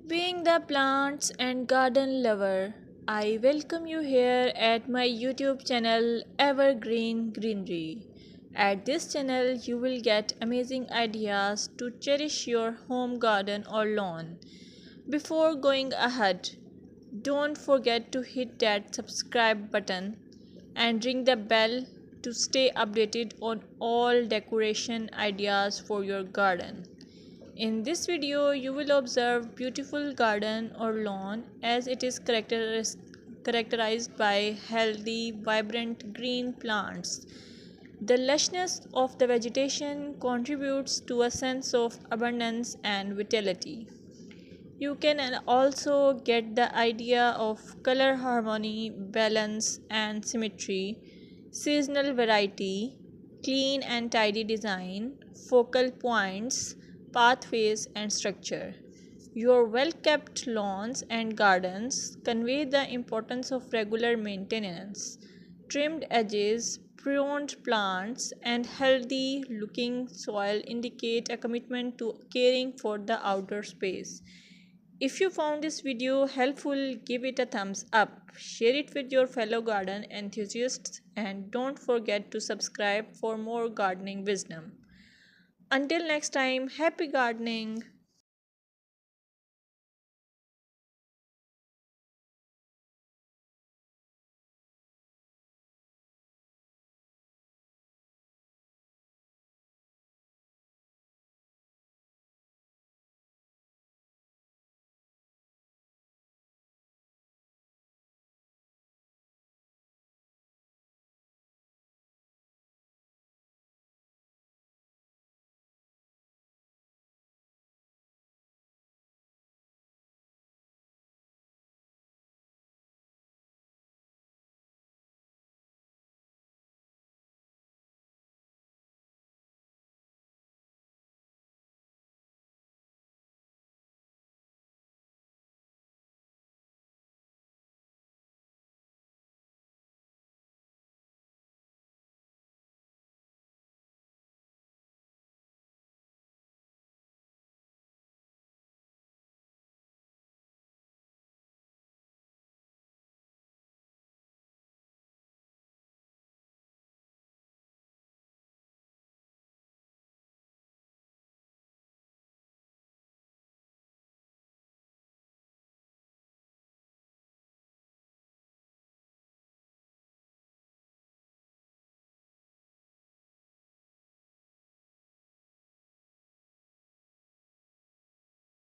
Being the plants and garden lover, I welcome you here at my YouTube channel Evergreen Greenery. At this channel, you will get amazing ideas to cherish your home garden or lawn. Before going ahead, don't forget to hit that subscribe button and ring the bell to stay updated on all decoration ideas for your garden. In this video, you will observe beautiful garden or lawn as it is characterized by healthy, vibrant green plants. The lushness of the vegetation contributes to a sense of abundance and vitality. You can also get the idea of color harmony, balance, and symmetry, seasonal variety, clean and tidy design, focal points, pathways, and structure. Your well kept lawns and gardens convey the importance of regular maintenance. Trimmed edges, pruned plants, and healthy looking soil indicate a commitment to caring for the outdoor space. If you found this video helpful, give it a thumbs up, share it with your fellow garden enthusiasts, and don't forget to subscribe for more gardening wisdom. Until next time, happy gardening!